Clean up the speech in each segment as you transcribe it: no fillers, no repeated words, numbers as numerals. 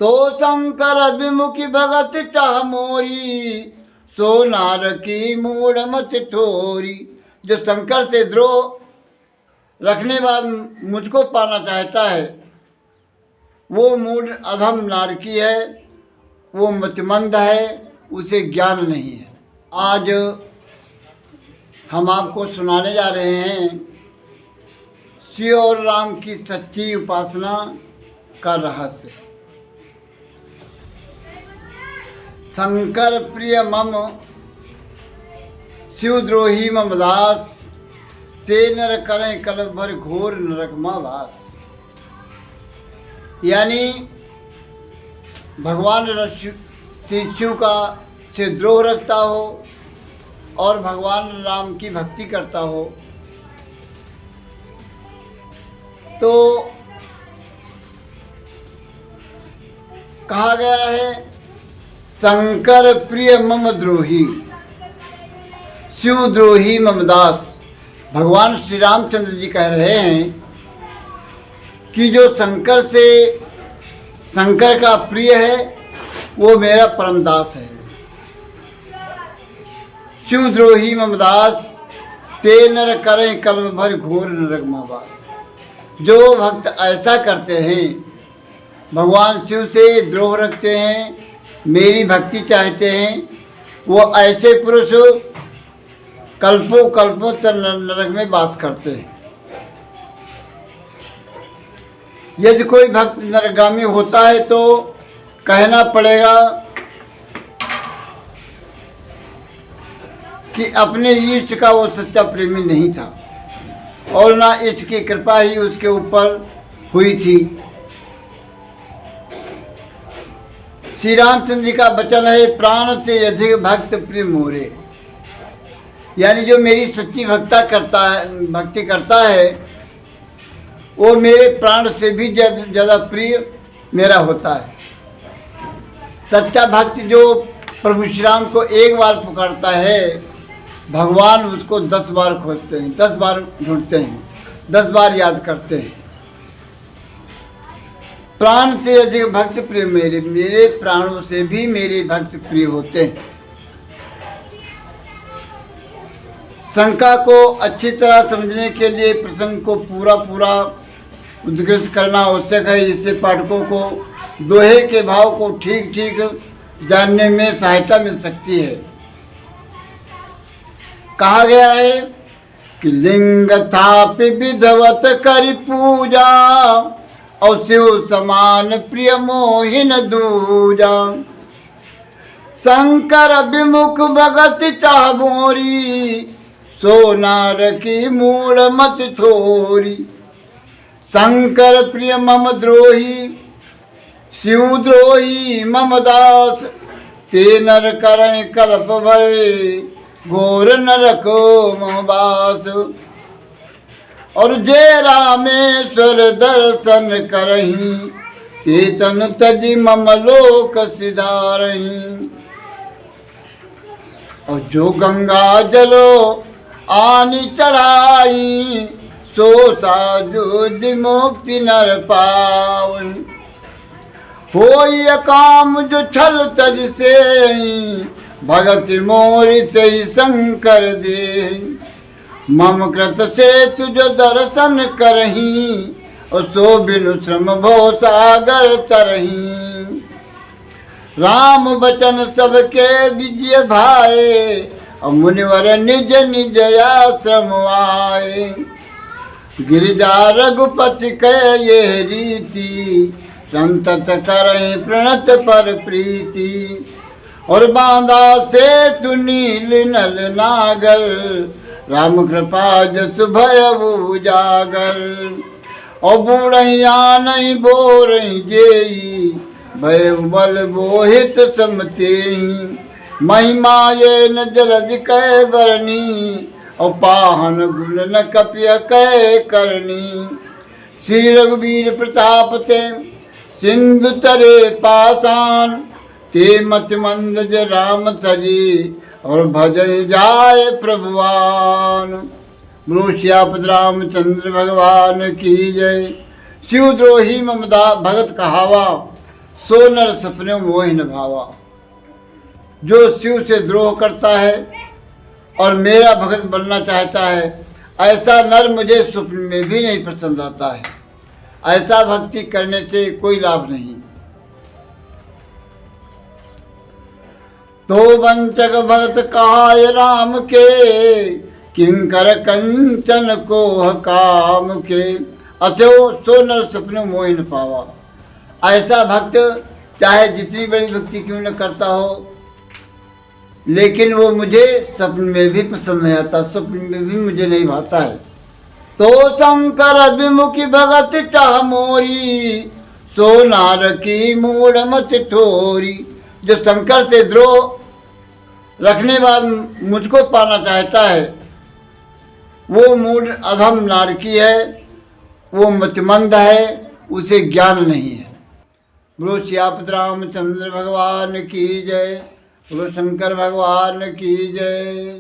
तो शंकर विमुखी भगत चाह मोरी, सो नार की मूड मत थोरी। जो शंकर से द्रोह रखने बाद मुझको पाना चाहता है, वो मूड अधम नारकी है, वो मतमंद है, उसे ज्ञान नहीं है। आज हम आपको सुनाने जा रहे हैं शिव और राम की सच्ची उपासना का रहस्य। शंकर प्रिय मम शिवद्रोही मम दास, ते नर करें कल भर घोर नरकमा वास। यानी भगवान श्री शिव का से द्रोह रखता हो और भगवान राम की भक्ति करता हो तो कहा गया है शंकर प्रिय मम द्रोही शिव द्रोही मम दास। भगवान श्री रामचंद्र जी कह रहे हैं कि जो शंकर का प्रिय है वो मेरा परम दास है। शिव द्रोही मम दास, ते नर करें कल्म भर घोर नरकमावास। जो भक्त ऐसा करते हैं, भगवान शिव से द्रोह रखते हैं, मेरी भक्ति चाहते हैं, वो ऐसे पुरुष कल्पों कल्पों तक नरक में वास करते हैं। यदि कोई भक्त नरगामी होता है तो कहना पड़ेगा कि अपने इष्ट का वो सच्चा प्रेमी नहीं था और ना इष्ट की कृपा ही उसके ऊपर हुई थी। श्री रामचंद्र जी का वचन है, प्राण से अधिक भक्त प्रिय मोरे। यानी जो मेरी सच्ची भक्ति करता है वो मेरे प्राण से भी ज़्यादा प्रिय मेरा होता है। सच्चा भक्त जो प्रभु श्री राम को एक बार पुकारता है, भगवान उसको 10 बार खोजते हैं, 10 बार ढूंढते हैं, 10 बार याद करते हैं। प्राण से अधिक भक्त प्रिय मेरे प्राणों से भी मेरे भक्त प्रिय होते हैं। शंका को अच्छी तरह समझने के लिए प्रसंग को पूरा उद्घृत करना आवश्यक है, जिससे पाठकों को दोहे के भाव को ठीक जानने में सहायता मिल सकती है। कहा गया है कि लिंग थापि विधवत करि पूजा, और शिव समान प्रिय मोहिन दूजा। शंकर विमुख भगत चाह मोरी, सो नार की मूड मत छोरी। शंकर प्रिय मम द्रोही शिव द्रोही मम दास, ते नर करें कल्प भरे घोर नरक मोहबास। और जे रामेश्वर दर्शन करही, ते तन तजी मम लोक सिधारही। और जो गंगा जलो आनी चढ़ाई, सो साजो मुक्ति नर पावई। होई काम जो छल तज से, भगत मोरि तई शंकर दे। मम कृत से तुझ दर्शन करही, और सो बिनु श्रम भव सागर तरही। राम वचन सबके दीजिए भाए, और मुनिवर निज निज आश्रम आए। गिरिजा रघुपति कह ये रीति, संतत करें प्रणत पर प्रीति। और बांधा से तु नील नल नागर, राम कृपा जस भयउ उजागर। और बूढ़िया नहीं बोरही जेई, भय बल बोहित समतेहि। महिमा ये न जलद कह बरनी, और पाहन गुण न कपिय कह करनी। श्री रघुवीर प्रताप ते सिंधु तरे पाषाण, ते मत मंद ज राम तजी, और भजन जाय प्रभुवान। मनुष्यापत रामचंद्र भगवान की जय। शिवद्रोही ममदा भगत कहावा, सो नर सपने मोहि न भावा। जो शिव से द्रोह करता है और मेरा भगत बनना चाहता है, ऐसा नर मुझे स्वप्न में भी नहीं पसंद आता है। ऐसा भक्ति करने से कोई लाभ नहीं। तो वंचक भक्त कहाय राम के, किंकर कंचन को काम के। अथो सो नर सपने मोहि न पावा। ऐसा भक्त चाहे जितनी बड़ी भक्ति क्यों न करता हो, लेकिन वो मुझे स्वप्न में भी पसंद नहीं आता, स्वप्न में भी मुझे नहीं भाता है। तो शंकर अभिमुखी भगत चाह मोरी, सो नार की मूड मत थोरी। जो शंकर से द्रोह रखने बाद मुझको पाना चाहता है, वो मूड अधम नारकी है, वो मतमंद है, उसे ज्ञान नहीं है। बोलो सियापत रामचंद्र भगवान की जय। बोलो शंकर भगवान की जय।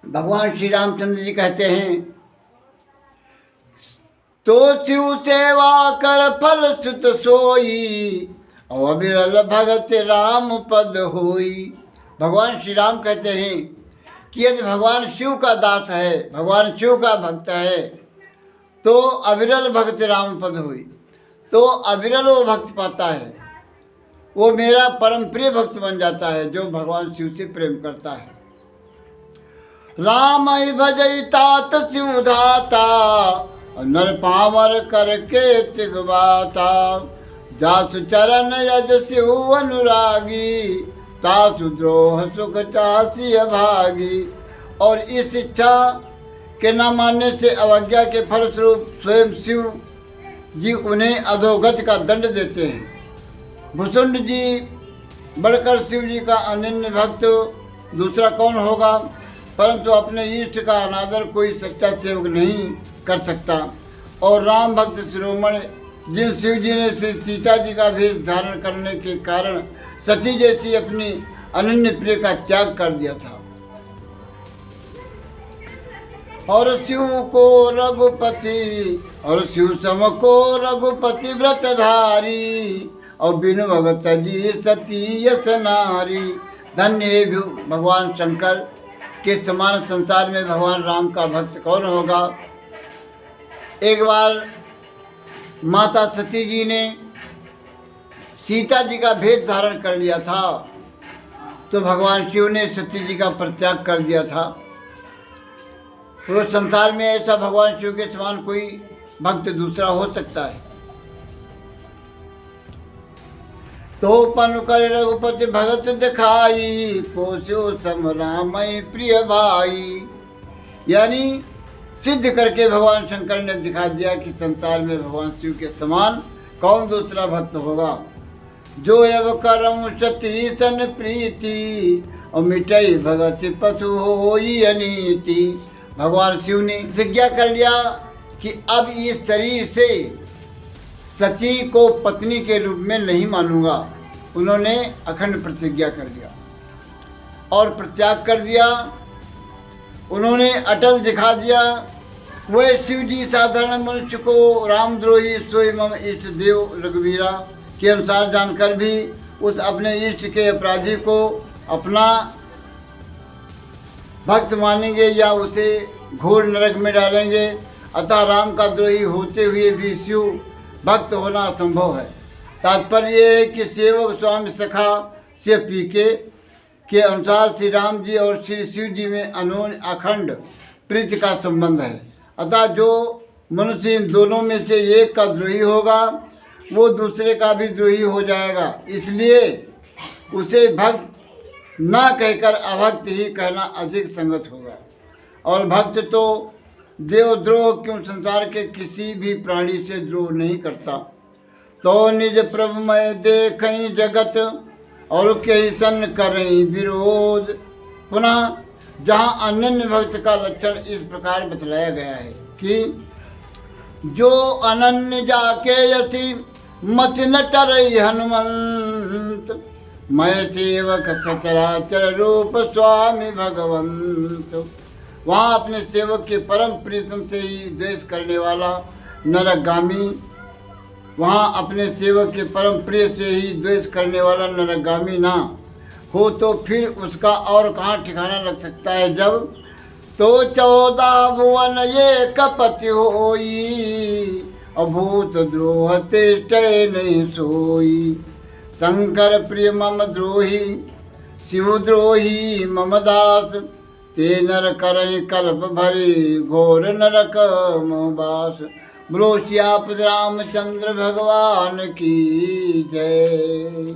भगवान श्री रामचंद्र जी कहते हैं, तो शिव सेवा कर फल सुत सोई, और विरल भगत राम पद होई। भगवान श्री राम कहते हैं कि यदि भगवान शिव का दास है, भगवान शिव का भक्त है, तो अविरल भगत राम पद हुई। तो अविरल वो भक्त पाता है, वो मेरा परम प्रिय भक्त बन जाता है, जो भगवान शिव से प्रेम करता है। राम भजई तात शिव धाता, नर पावर करके तिगवाता। जासु चरण यज शिव अनुरागी, तासु द्रोह सुख चासी अभागी। और इस इच्छा के न मानने से अवज्ञा के फलस्वरूप स्वयं शिव जी उन्हें अधोगति का दंड देते हैं। भुसुंड जी बढ़कर शिव जी का अनन्य भक्त दूसरा कौन होगा, परंतु अपने इष्ट का अनादर कोई सच्चा सेवक नहीं कर सकता। और राम भक्त शिरोमणि जिन शिव जी ने श्री सीता जी का भेष धारण करने के कारण सती जैसी अपनी अनन्य प्रिय का त्याग कर दिया था, और शिव को रघुपति, और शिव सम को रघुपति व्रतधारी, और बिनु भगत जी सती यस नारी। धन्य भगवान शंकर के समान संसार में भगवान राम का भक्त कौन होगा। एक बार माता सती जी ने सीता जी का भेष धारण कर लिया था, तो भगवान शिव ने सती जी का परित्याग कर दिया था। पूरे संसार में ऐसा भगवान शिव के समान कोई भक्त दूसरा हो सकता है। तो पन कर रघुपति भगत दिखाई, कोशो सम रामय प्रिय भाई। यानी सिद्ध करके भगवान शंकर ने दिखा दिया कि संसार में भगवान शिव के समान कौन दूसरा भक्त होगा। जो एव करम सती सन प्रीति, और मिटई भगत पशु होई अनीति। भगवान शिव ने प्रतिज्ञा कर लिया कि अब इस शरीर से सती को पत्नी के रूप में नहीं मानूंगा। उन्होंने अखंड प्रतिज्ञा कर दिया और प्रत्याग कर दिया। उन्होंने अटल दिखा दिया। वह शिव जी साधारण मनुष्य को रामद्रोही सोई मम इष्ट देव रघुवीरा के अनुसार जानकर भी उस अपने इष्ट के अपराधी को अपना भक्त मानेंगे या उसे घोर नरक में डालेंगे। अतः राम का द्रोही होते हुए भी शिव भक्त होना असंभव है। तात्पर्य यह है कि सेवक स्वामी सखा से पीके के अनुसार श्री राम जी और श्री शिव जी में अनोन्य अखंड प्रीति का संबंध है। अतः जो मनुष्य इन दोनों में से एक का द्रोही होगा, वो दूसरे का भी द्रोही हो जाएगा। इसलिए उसे भक्त न कहकर अभक्त ही कहना अधिक संगत होगा। और भक्त तो देवद्रोह क्यों संसार के किसी भी प्राणी से द्रोह नहीं करता। तो निज प्रभु मैं देखई जगत, और कहीं सन करें विरोध। पुनः जहाँ अनन्य भक्त का लक्षण इस प्रकार बतलाया गया है कि जो अनन्य जाके यसी मत न टरई हनुमंत, मैं सेवक सचराचर रूप स्वामी भगवंत। वहाँ अपने सेवक के परम प्रीतम से ही द्वेष करने वाला नरगामी वहाँ अपने सेवक के परम प्रिय से ही द्वेष करने वाला नरगामी ना हो तो फिर उसका और कहाँ ठिकाना लग सकता है। जब तो 14 भुवन ये कपति होई, अभूत द्रोह तिष्ठे नहीं सोई। शंकर प्रिय मम द्रोही, शिव द्रोही मम दास, ते नर करई कल्प भरी, घोर नरक मोहबास। बोलो श्यापति रामचंद्र भगवान की जय।